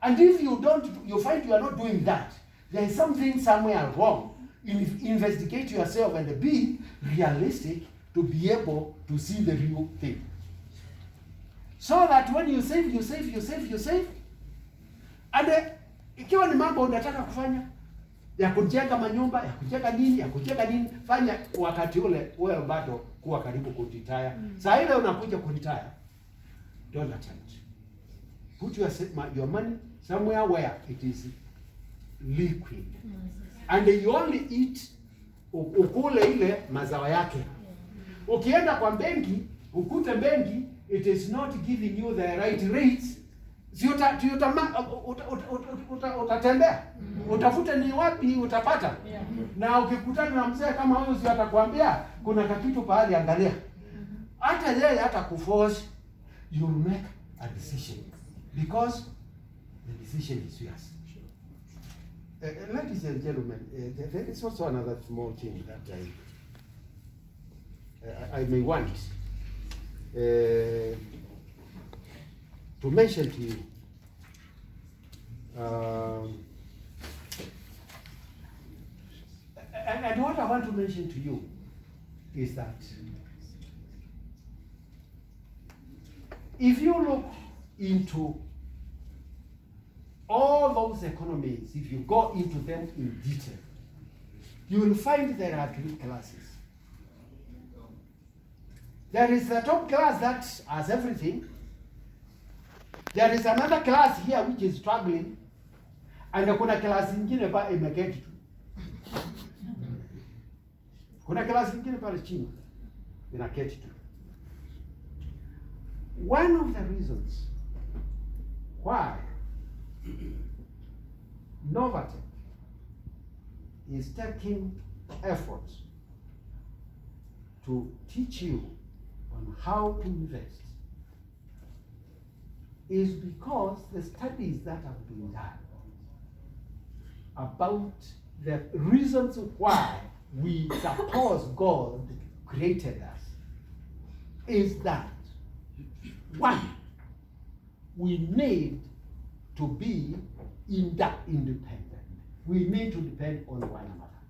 And if you don't, you find you are not doing that, there is something somewhere wrong. Investigate yourself and be realistic to be able to see the real thing. So that when you save, and ikiwa ni mambo unataka kufanya ya kujenga manyumba, ya kujenga nini, fanya wakati ule wewe bado kuwa karibu kuretire. Saa ile unakuja kuretire, don't attempt. Put your money somewhere where it is liquid. And you only eat ukule ile mazao yake. Ukienda kwa benki, ukute benki it is not giving you the right rates. Si utatembea. Utafute ni wapi utapata. Na ukikutana na mzee kama huyo si atakwambia kuna kakitu pahali angalia. Hata yeye hata kuforce, you will make a decision because the decision is yours. Ladies and gentlemen, there is also another small thing that I may want to mention to you. And what I want to mention to you is that if you look into all those economies, if you go into them in detail, you will find there are three classes. There is the top class that has everything. There is another class here which is struggling, and kuna class nyingine pa imeketi tu. Kuna class nyingine pale chini inaketi tu. One of the reasons why Novatech is taking efforts to teach you on how to invest is because the studies that have been done about the reasons why we suppose God created us is that, one, we need to be independent. We need to depend on one another.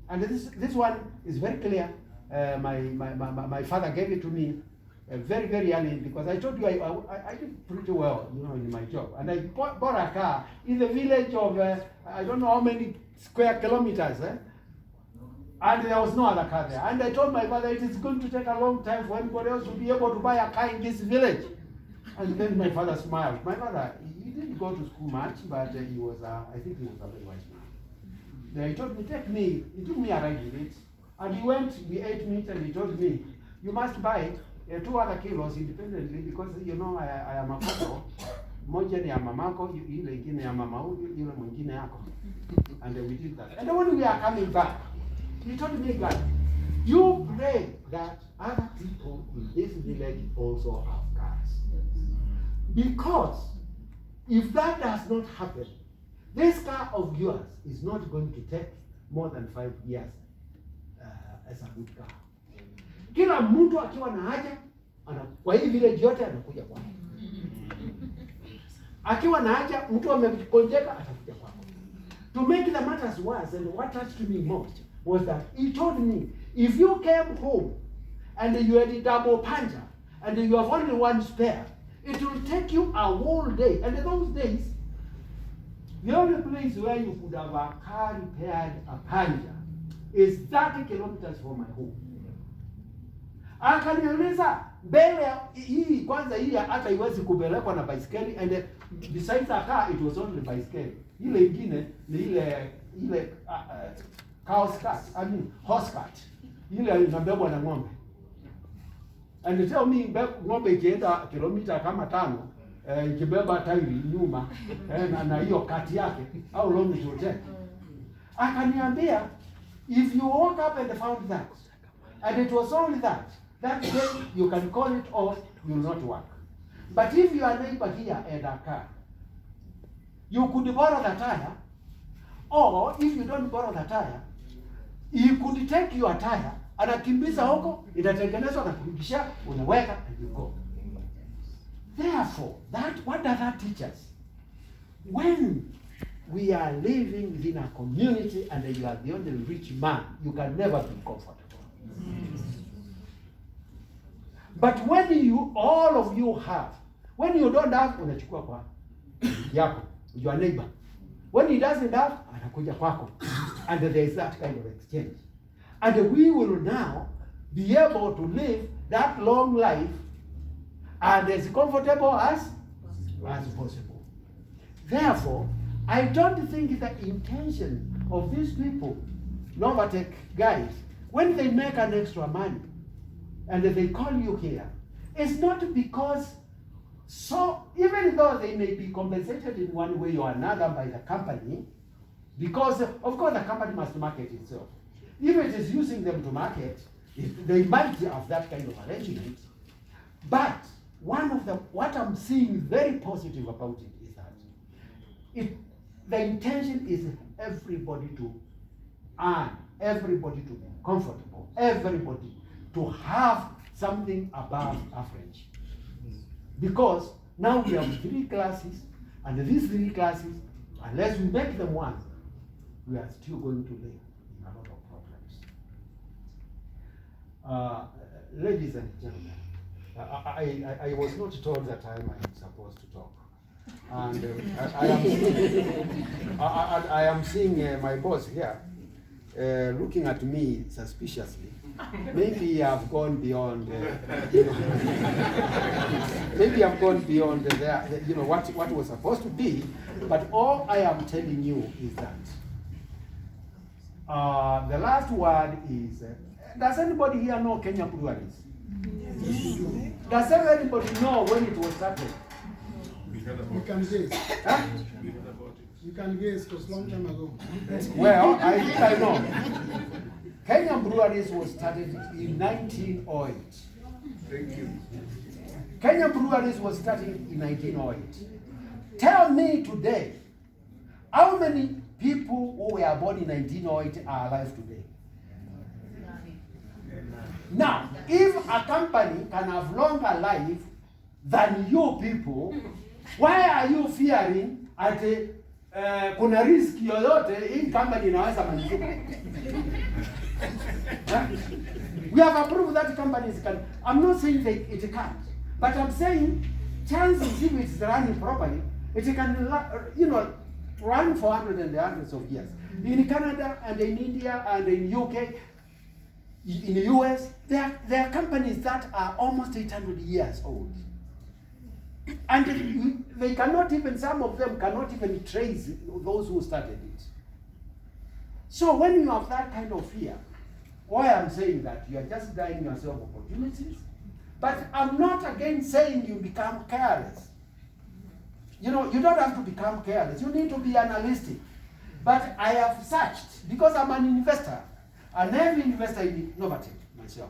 And this one is very clear. My father gave it to me very, very early, because I told you I did pretty well, you know, in my job. And I bought a car in the village of, I don't know how many square kilometers, and there was no other car there. And I told my father, it is going to take a long time for anybody else to be able to buy a car in this village. And then my father smiled. My father, he didn't go to school much, but he was, I think he was a very wise man. Then he told me, he took me a ride with it. And he went, we ate meat, and he told me, you must buy 2 other kilos independently, because you know I am a couple. Moja ni ya mamako, ile ingine ya mama huyu, ile mwingine yako. And we did that. And when we are coming back, he told me that you pray that other people in this village also have cars. Because if that does not happen, this car of yours is not going to take more than 5 years as a good car. Kila mtu akiwa na haja, kwa hii village yote anakuja kwako. Akiwa na haja, mtu amekonjeka atakuja kwako. To make the matters worse, and what touched me most was that he told me, if you came home and you had a double puncture and you have only one spare, it will take you a whole day. And in those days, the only place where you could have a car repaired a puncture is 30 kilometers from my home. Akaniuliza, mbele hii kwanza hii hata iwezi kupelekwa na baiskeli, and besides a car it was only bicycle. Ile ingine ni ile horse cart. Ile inabebwa na ng'ombe. And tell me, ng'ombe ikienda kilomita kama 5, ikibeba tairi nyuma na hiyo kati yake, how long it will take? Akaniambia, if you woke up and found that, and it was only that day you can call it off, will not work. But if your neighbor here had a car, you could borrow the tire, or if you don't borrow the tire, you could take your tire, anakimbiza huko, itatengenezwa na kurudisha, unaweka and you go. Therefore, what does that teach us? When we are living within a community and you are the only rich man, you can never be comfortable. But when all of you have, when you don't have, unachukua kwa yako, your neighbor. When he doesn't have, anakuja kwako. And there is that kind of exchange. And we will now be able to live that long life and as comfortable as possible. Therefore, I don't think the intention of these people, Novatech guys, when they make an extra money and they call you here, it's not because, so even though they may be compensated in one way or another by the company, because of course the company must market itself. If it is using them to market, they might have that kind of arrangement. But what I'm seeing very positive about it is that the intention is everybody to earn, everybody to be comfortable, everybody to have something above average. Because now we have 3 classes, and these 3 classes, unless we make them one, we are still going to live in a lot of problems. Ladies and gentlemen, I was not told the time I am supposed to talk. And I am seeing my boss here looking at me suspiciously. Maybe I've gone beyond, maybe I've gone beyond what was supposed to be. But all I am telling you is that the last word is, does anybody here know Kenya Breweries? Does everybody know when it was started? You can guess. Huh? You can guess, because long time ago. Well, I think I know. Kenya Breweries was started in 1908. Thank you. Kenya Breweries was started in 1908. Tell me today, how many people who were born in 1908 are alive today? Now, if a company can have longer life than you people, why are you fearing at kuna risk yoyote hii company inaweza malizika? We have approved that companies can. I'm not saying that it can't, but I'm saying chances if it's running properly, it can, run for hundreds and hundreds of years. In Canada and in India and in UK, in the US, there are companies that are almost 800 years old. And they cannot even, some of them cannot even trace those who started it. So when you have that kind of fear, why I'm saying that you are just denying yourself opportunities, but I'm not again saying you become careless. You don't have to become careless. You need to be analytic. But I have searched, because I'm an investor, an heavy investor in Novatech myself.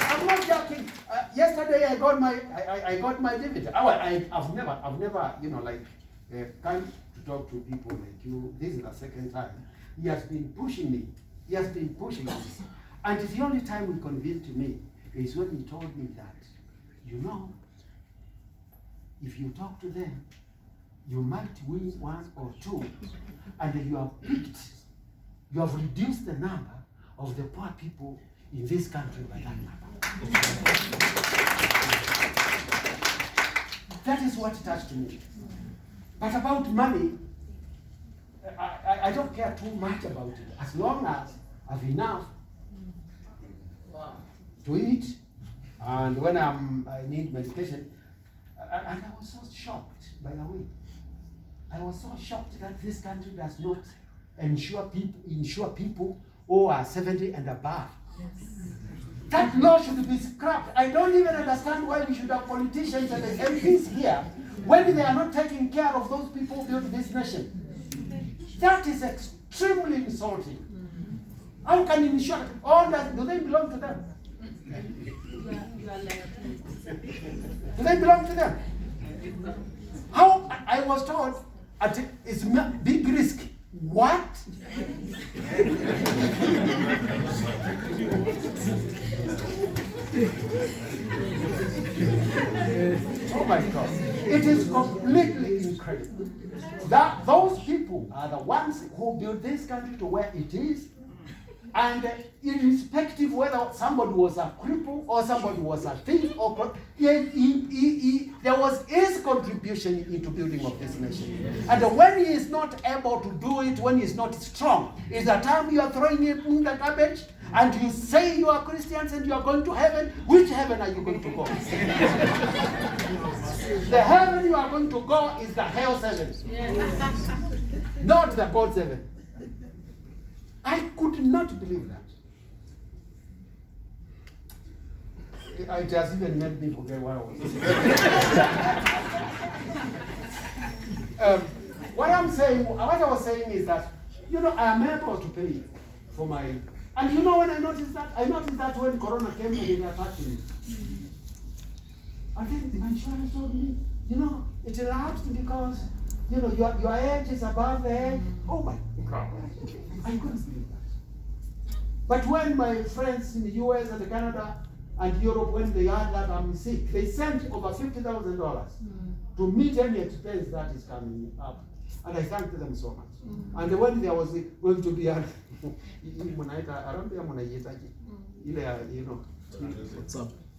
I'm not joking. Yesterday I got my dividend. I've never come to talk to people like you. This is the second time. He has been pushing me. And the only time he convinced me is when he told me that, if you talk to them, you might win 1 or 2, and you have reduced the number of the poor people in this country by that number. That is what touched me. But about money, I don't care too much about it, as long as have enough to eat, and when I need medication, and I was so shocked, by the way. I was so shocked that this country does not insure people who are 70 and above. Yes. That law should be scrapped. I don't even understand why we should have politicians and MPs here when they are not taking care of those people who built this nation. That is extremely insulting. How can you insure? Do they belong to them? Do they belong to them? How? I was told it's big risk. What? Oh my God. It is completely incredible. That those people are the ones who built this country to where it is. And irrespective whether somebody was a cripple or somebody was a thief, or there was his contribution into building of this nation. And when he is not able to do it, when he is not strong, is the time you are throwing him in the garbage and you say you are Christians and you are going to heaven. Which heaven are you going to go? The heaven you are going to go is the hell's heaven, not the God's heaven. I could not believe that. It has even made me forget what I was saying. What I was saying is that, I am able to pay for my, and when I noticed that when Corona came and it attacked me. I think the insurance told me, it elapsed because, your age is above the age. Oh my God. I couldn't believe that. But when my friends in the US and Canada and Europe, when they heard that I'm sick, they sent over $50,000 to meet any expense that is coming up. And I thanked them so much. And when there was going to be a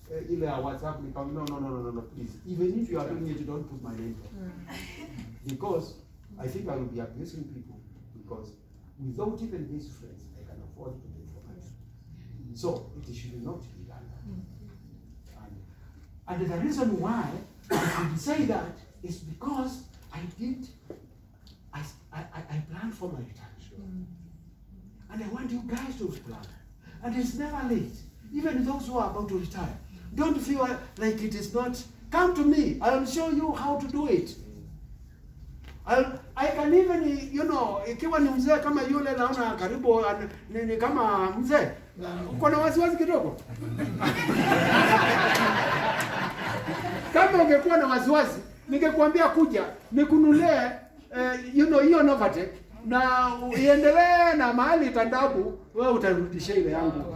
WhatsApp, no, please. Even if you are doing it, don't put my name there. Because I think I will be abusing people, because without even these friends, I can afford to pay for it. So it should not be done. And the reason why I would say that is because I planned for my retirement. And I want you guys to plan. And it's never late. Even those who are about to retire, don't feel like it is not. Come to me. I will show you how to do it. I can even, ikiwa ni mzee kama yule naona karibu ni kama mzee, uko na wasiwasi kidogo. Kama ungekuwa na wasiwasi, ningekuambia kuja nikununulie hiyo Novatec na iendelee na mahali tandabu, wewe utarudisha ile yangu.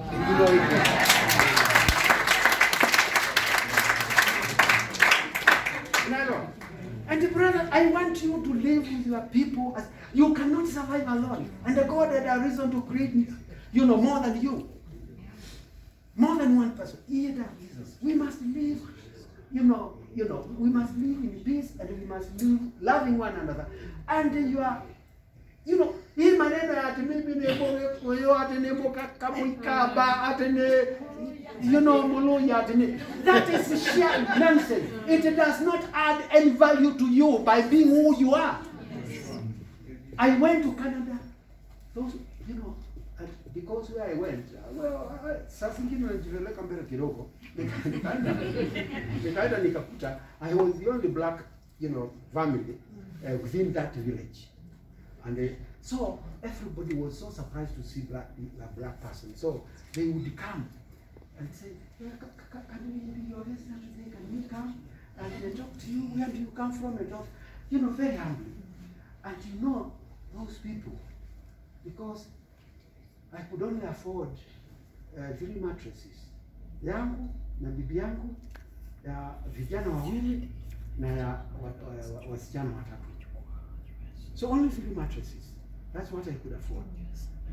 And brother, I want you to live with your people. You cannot survive alone. And God had a reason to create, more than you. More than one person. We must live, we must live in peace, and we must live loving one another. And you are, hii maneno ya ati mimi nebo ati nebo kamuikaba ati Muli ati that is sheer nonsense. It does not add any value to you by being who you are. I went to Canada. Those, because where I went, sasa ingine najipeleka mbele kidogo. Nikaenda nikakuta I was the only black, family within that village. And so everybody was so surprised to see a black person. So they would come and say, can we be your resident today? Can we come and talk to you? Where do you come from? And talk, very humbly. And those people, because I could only afford 3 mattresses. Yangu na bibi yangu, ya vijana wawili na ya wasichana watatu. So only 3 mattresses. That's what I could afford.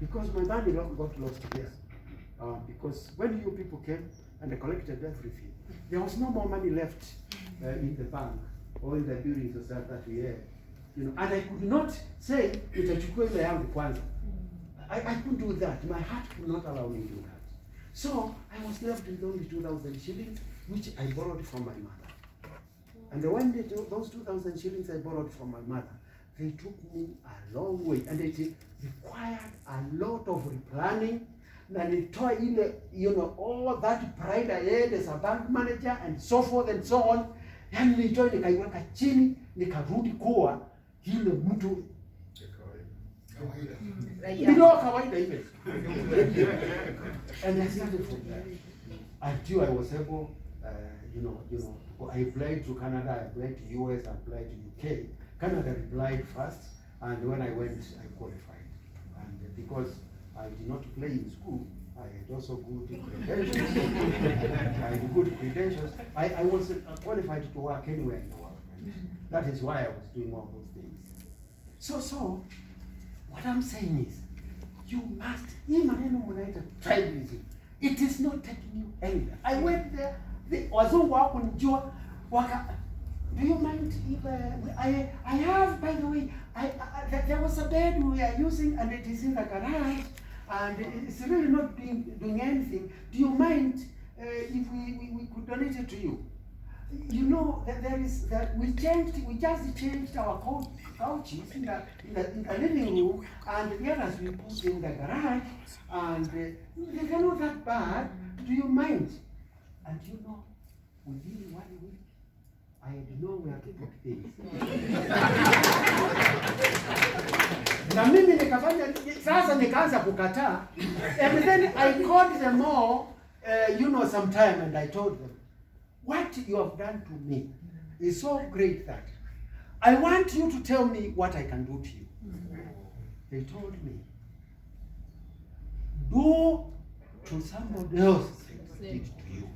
Because my money got lost there. Because when you people came and they collected everything, there was no more money left in the bank or in the buildings that we had. And I could not say, itachukua ile yangu kwanza. I couldn't do that. My heart could not allow me to do that. So I was left with only 2,000 shillings, which I borrowed from my mother. And when those 2,000 shillings I borrowed from my mother, they took me a long way, and it required a lot of replanning. And it taught all that pride I had as a bank manager and so forth and so on. Yani nilitoa nikaiweka chini, nikarudi kuwa ile mtu bila kawaida hivi. And I started from there until I was able, I applied to Canada, I applied to US, I applied to UK. Canada replied first, and when I went, I qualified. And because I did not play in school, I had also good credentials. I had good credentials. I was qualified to work anywhere in the world. That is why I was doing all those things. So, what I'm saying is, you must, tribalism, it is not taking you anywhere. I went there, wazungu hawakunijua, do you mind if I have, by the way, there was a bed we are using and it is in the garage and it's really not doing anything. Do you mind if we could donate it to you? You know that we just changed our couches in the living room, and the others we put in the garage, and they're not that bad. Do you mind? And within 1 week, I had nowhere to put things. Na mimi nikafanya sasa, nikaanza kukataa, and then I called them all, sometime, and I told them, what you have done to me is so great that I want you to tell me what I can do to you. They told me, do to somebody else did to you.